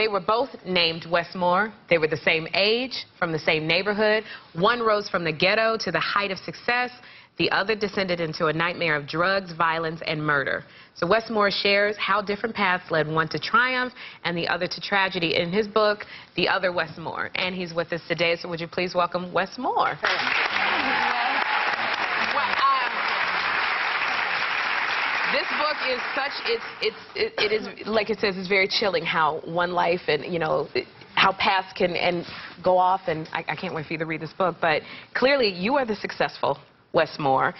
They were both named Wes Moore. They were the same age, from the same neighborhood. One rose from the ghetto to the height of success. The other descended into a nightmare of drugs, violence, and murder. So Wes Moore shares how different paths led one to triumph and the other to tragedy in his book, The Other Wes Moore. And he's with us today, so would you please welcome Wes Moore. This book is such, it is, like it says, it's very chilling how one life and, you know, how paths can go off, and I can't wait for you to read this book, but clearly you are the successful Wes Moore.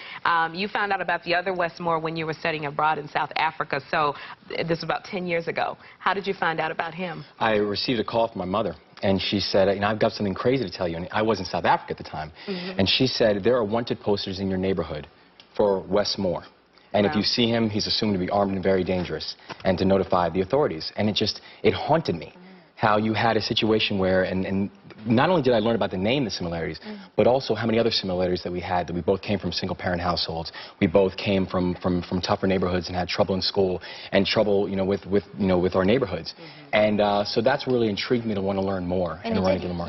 You found out about the other Wes Moore when you were studying abroad in South Africa, so this was about 10 years ago. How did you find out about him? I received a call from my mother, and she said, you know, I've got something crazy to tell you, and I was in South Africa at the time, and she said, there are wanted posters in your neighborhood for Wes Moore. And if you see him, he's assumed to be armed and very dangerous, and to notify the authorities. And it haunted me how you had a situation where, and not only did I learn about the name, the similarities, but also how many other similarities that we had, that we both came from single-parent households. We both came from tougher neighborhoods and had trouble in school and trouble, you know, with our neighborhoods. And so that's really intrigued me to want to learn more. And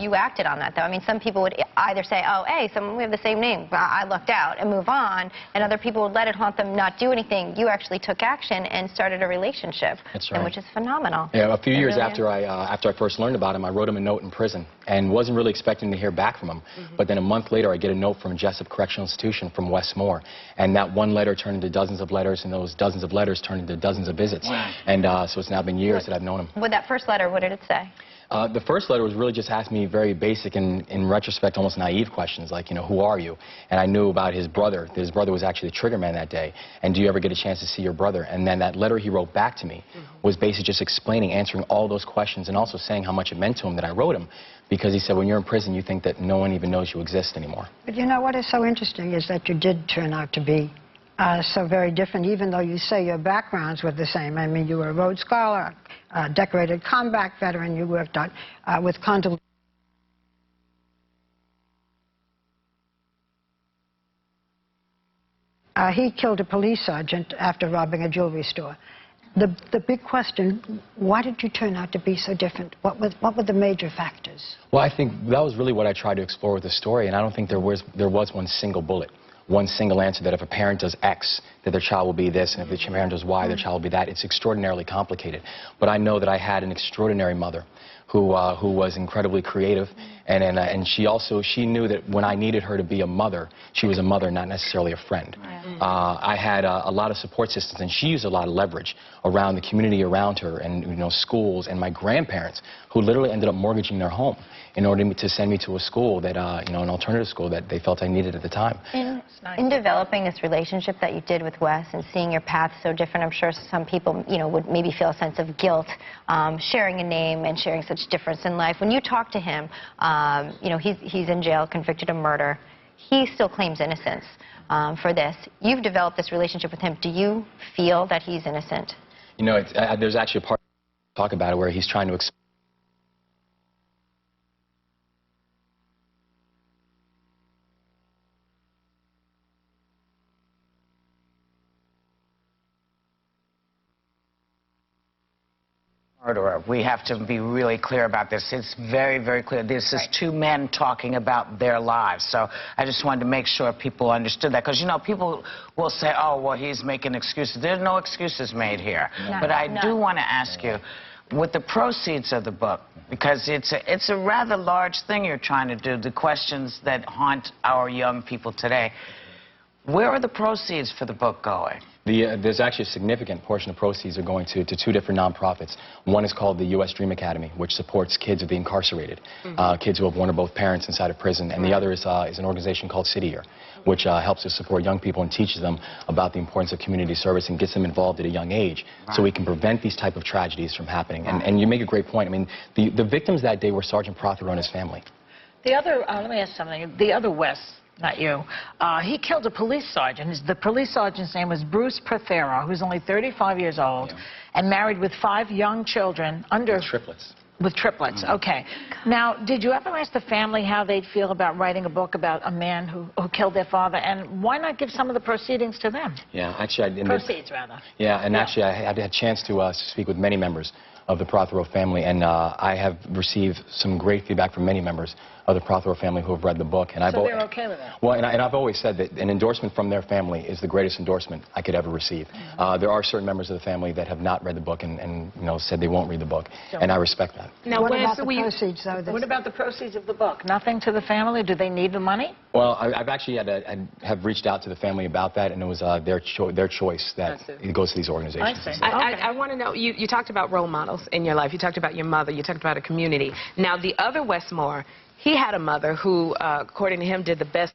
you acted on that, though. I mean, some people would either say, oh, hey, we have the same name, I lucked out, and move on. And other people would let it haunt them, not do anything. You actually took action and started a relationship. That's right. Which is phenomenal. Yeah, a few years after I first learned about him, I wrote him a note in prison and wasn't really expecting to hear back from him. But then a month later, I get a note from Jessup Correctional Institution from Wes Moore. And that one letter turned into dozens of letters, and those dozens of letters turned into dozens of visits. And so it's now been years that I've known him. With that first letter, what did it say? The first letter was really just asking me very basic and, in retrospect, almost naive questions, like, you know, who are you? And I knew about his brother. His brother was actually the trigger man that day. And do you ever get a chance to see your brother? And then that letter he wrote back to me was basically just explaining, answering all those questions, and also saying how much it meant to him that I wrote him. Because he said, when you're in prison, you think that no one even knows you exist anymore. But you know what is so interesting is that you did turn out to be so very different, even though you say your backgrounds were the same. I mean, you were a Rhodes Scholar, a decorated combat veteran. You worked on with Condell. He killed a police sergeant after robbing a jewelry store. The big question, why did you turn out to be so different? What were the major factors? Well, I think that was really what I tried to explore with the story, and I don't think there was one single bullet. One single answer that if a parent does X, that their child will be this, and if the parent does Y, their child will be that. It's extraordinarily complicated. But I know that I had an extraordinary mother who was incredibly creative, and she knew that when I needed her to be a mother, she was a mother, not necessarily a friend. I had a lot of support systems, and she used a lot of leverage around the community around her, and, you know, schools, and my grandparents, who literally ended up mortgaging their home in order to send me to a school that, you know, an alternative school that they felt I needed at the time. In developing this relationship that you did with Wes and seeing your paths so different, I'm sure some people, you know, would maybe feel a sense of guilt sharing a name and sharing such difference in life. When you talk to him, you know, he's in jail, convicted of murder. He still claims innocence for this. You've developed this relationship with him. Do you feel that he's innocent? You know, there's actually a part talk about it where he's trying to explain. Murderer. We have to be really clear about this. It's very, very clear. This is two men talking about their lives. So I just wanted to make sure people understood that. Because, you know, people will say, oh, well, he's making excuses. There's no excuses made here. But I do want to ask you, with the proceeds of the book, because it's a rather large thing you're trying to do, the questions that haunt our young people today, where are the proceeds for the book going? There's actually a significant portion of proceeds are going to two different nonprofits. One is called the U.S. Dream Academy, which supports kids of the incarcerated, kids who have one or both parents inside of prison. And the other is an organization called City Year, which helps to support young people and teaches them about the importance of community service and gets them involved at a young age so we can prevent these type of tragedies from happening. And you make a great point. I mean, the victims that day were Sergeant Prothero and his family. The other, let me ask something. The other Wes, not you, he killed a police sergeant. The police sergeant's name was Bruce Prothero, who's only 35 years old and married with 5 young children under... With triplets. With triplets, okay. Now, did you ever ask the family how they'd feel about writing a book about a man who killed their father? And why not give some of the proceedings to them? Yeah, actually I didn't. Proceeds, rather. Yeah, and actually I had a chance to speak with many members of the Prothero family, and I have received some great feedback from many members of the Prothero family who have read the book. And so they're okay with that? Well, and I've always said that an endorsement from their family is the greatest endorsement I could ever receive. There are certain members of the family that have not read the book and you know, said they won't read the book, and I respect that. Now, what about the proceeds, though? What about the proceeds of the book? Nothing to the family? Do they need the money? Well, I've actually have reached out to the family about that, and it was their choice that it goes to these organizations. I see. I want to know, you talked about role models in your life. You talked about your mother. You talked about a community. Now, the other Wes Moore, he had a mother who, according to him, did the best.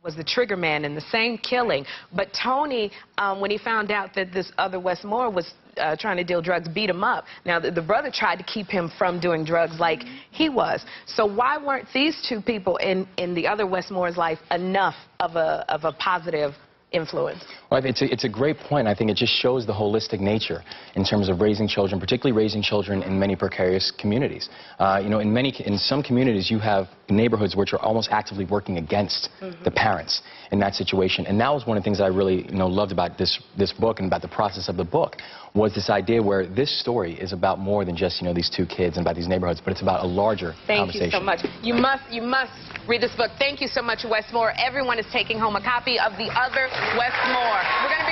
Was the trigger man in the same killing. But Tony, when he found out that this other Wes Moore was trying to deal drugs, beat him up. Now, the brother tried to keep him from doing drugs like he was. So why weren't these two people in the other Wes Moore's life enough of a positive influence? Well, it's a great point. I think it just shows the holistic nature in terms of raising children, particularly raising children in many precarious communities. You know, in some communities, you have neighborhoods which are almost actively working against the parents in that situation. And that was one of the things I really, loved about this book and about the process of the book, was this idea where this story is about more than just, these two kids and about these neighborhoods, but it's about a larger conversation. Thank you so much. You must read this book. Thank you so much, Wes Moore. Everyone is taking home a copy of The Other Wes Moore. We're going to